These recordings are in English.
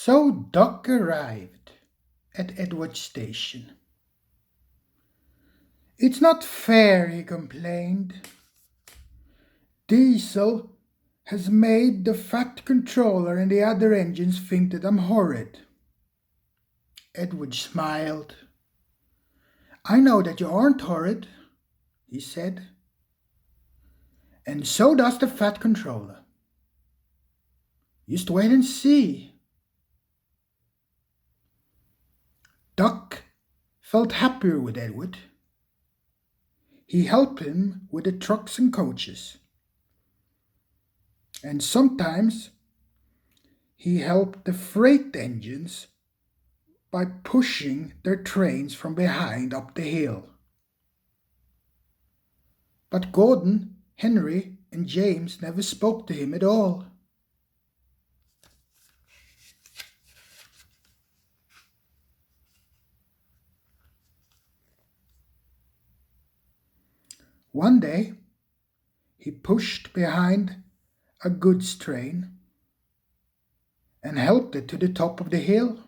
So Duck arrived at Edward Station. "It's not fair," he complained. "Diesel has made the Fat Controller and the other engines think that I'm horrid." Edward smiled. "I know that you aren't horrid," he said. "And so does the Fat Controller. Just wait and see." Duck felt happier with Edward. He helped him with the trucks and coaches. And sometimes he helped the freight engines by pushing their trains from behind up the hill. But Gordon, Henry, and James never spoke to him at all. One day, he pushed behind a goods train and helped it to the top of the hill.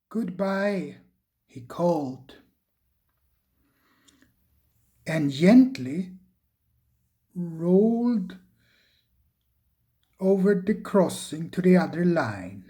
"Goodbye," he called, and gently rolled over the crossing to the other line.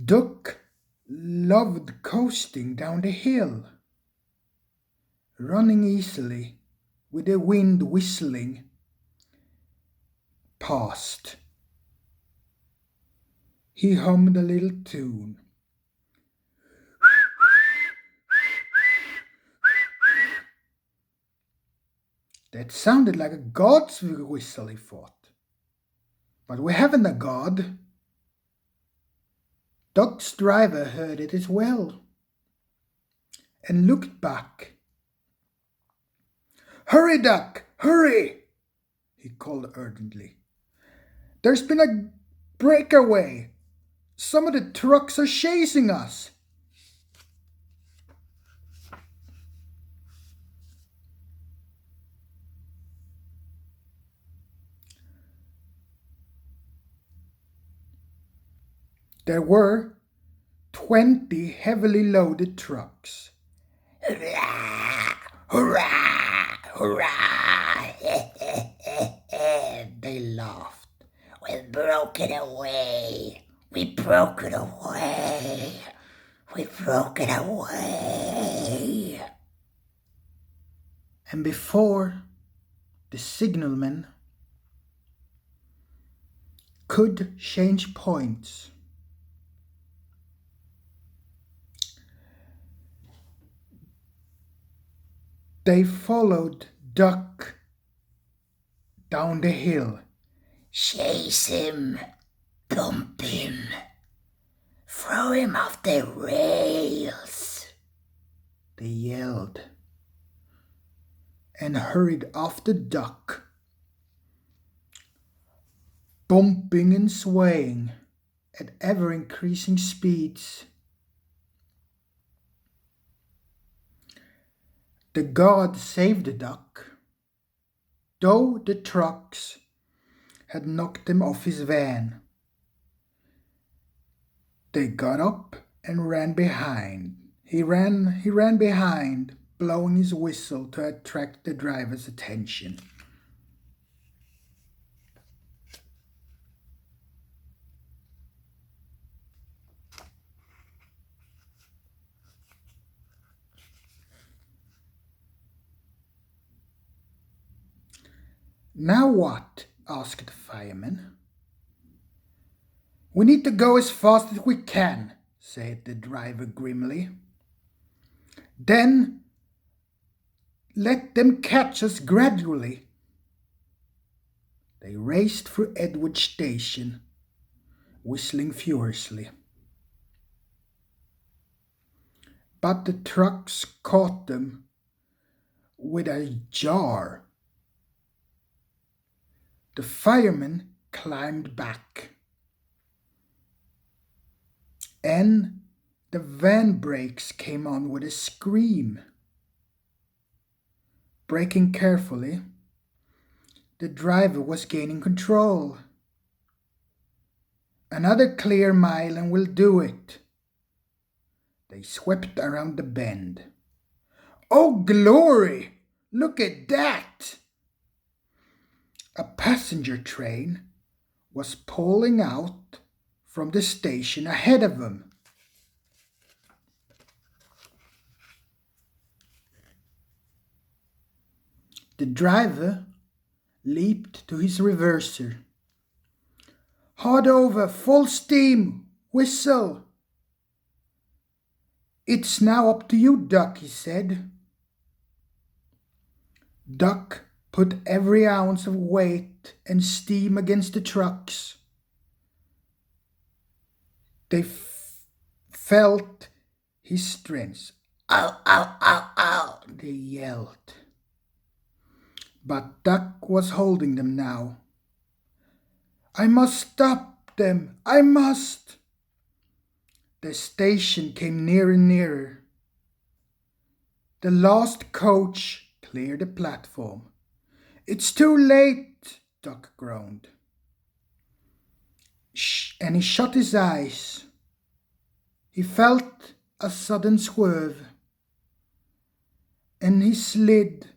Duck loved coasting down the hill, running easily with the wind whistling past. He hummed a little tune. That sounded like a god's whistle, he thought. But we haven't a god. Duck's driver heard it as well and looked back. "Hurry, Duck, hurry!" he called urgently. "There's been a breakaway. Some of the trucks are chasing us." There were 20 heavily loaded trucks. "Hurrah! Hurrah! Hurrah!" they laughed. "We've broken away! We've broken away! We've broken away!" And before the signalman could change points, they followed Duck down the hill. "Chase him! Bump him! Throw him off the rails!" they yelled, and hurried after Duck, bumping and swaying at ever-increasing speeds. The god saved the Duck, though the trucks had knocked him off his van. They got up and ran behind. He ran behind, blowing his whistle to attract the driver's attention. "Now what?" asked the fireman. "We need to go as fast as we can," said the driver grimly. "Then let them catch us gradually." They raced through Edward Station, whistling furiously. But the trucks caught them with a jar. The fireman climbed back, and the van brakes came on with a scream. braking carefully. The driver was gaining control. Another clear mile and we'll do it. They swept around the bend. Oh, glory! Look at that! A passenger train was pulling out from the station ahead of them. The driver leaped to his reverser. Hard over, full steam, whistle. It's now up to you, Duck, he said. Duck put every ounce of weight and steam against the trucks. They felt his strength. Ow, ow, ow, ow, they yelled. But Duck was holding them now. I must stop them, I must. The station came nearer and nearer. The last coach cleared the platform. It's too late, Duck groaned. And he shut his eyes. He felt a sudden swerve, and he slid.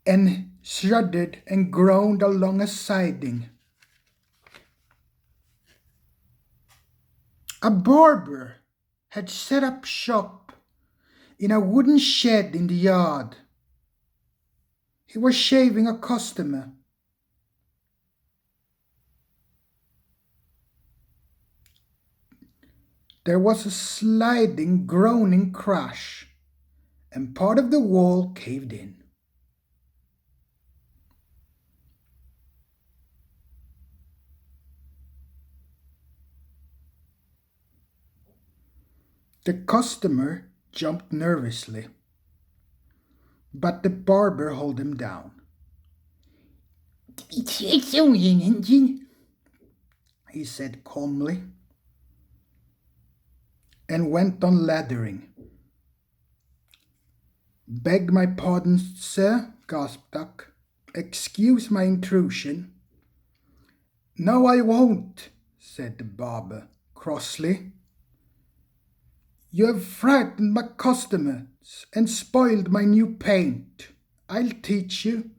And shuddered and groaned along a siding. A barber had set up shop in a wooden shed in the yard. He was shaving a customer. There was a sliding, groaning crash, and part of the wall caved in. The customer jumped nervously, but the barber held him down. It's only an engine, he said calmly, and went on lathering. Beg my pardon, sir, gasped Duck. Excuse my intrusion. No, I won't, said the barber crossly. You have frightened my customers and spoiled my new paint. I'll teach you.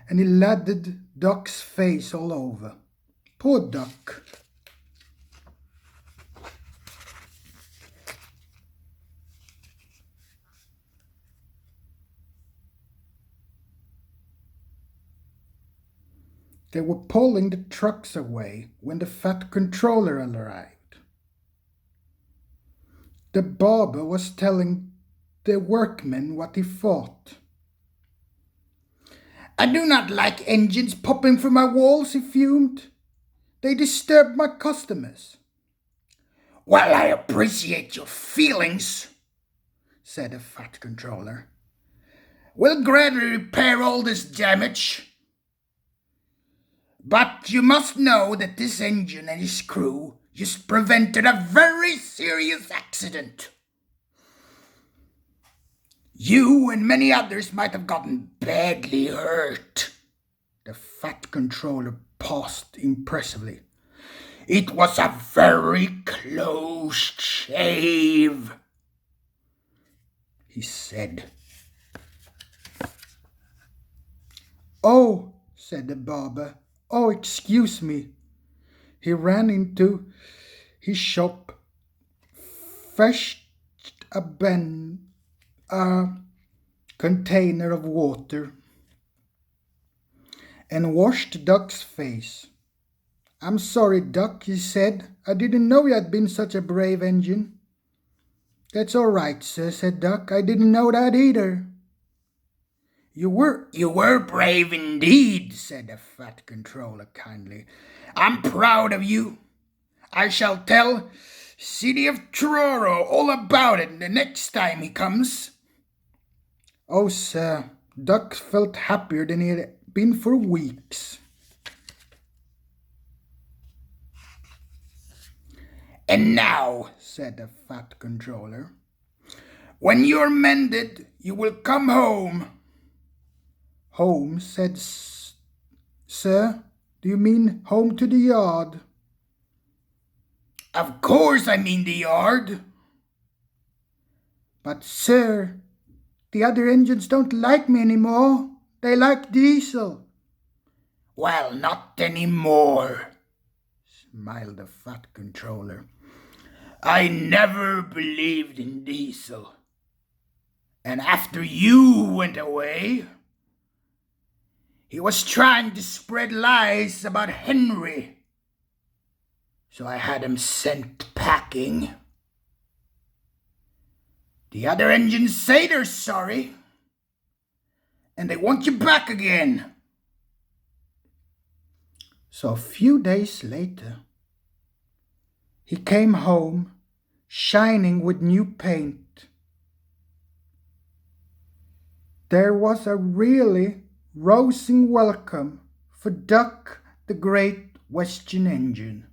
And he lathered Duck's face all over. Poor Duck. They were pulling the trucks away when the fat controller arrived. The barber was telling the workmen what he thought. I do not like engines popping from my walls, he fumed. They disturb my customers. Well, I appreciate your feelings, said the fat controller. We'll gradually repair all this damage. But you must know that this engine and his crew just prevented a very serious accident. You and many others might have gotten badly hurt. The fat controller paused impressively. It was a very close shave, he said. Oh, said the barber. Oh, excuse me. He ran into his shop, fetched a container of water, and washed Duck's face. I'm sorry, Duck, he said. I didn't know you had been such a brave engine. That's all right, sir, said Duck. I didn't know that either. You were brave indeed, said the fat controller kindly. I'm proud of you. I shall tell City of Truro all about it the next time he comes. Oh, sir, Duck felt happier than he had been for weeks. And now, said the fat controller, When you're mended, you will come home. Home, said Sir, do you mean home to the yard? Of course I mean the yard. But, sir, the other engines don't like me anymore. They like Diesel. Well, not anymore, smiled the Fat Controller. I never believed in Diesel. And after you went away, he was trying to spread lies about Henry. So I had him sent packing. The other engines say they're sorry, and they want you back again. So a few days later, he came home, shining with new paint. There was a really rousing welcome for Duck, the great Western engine.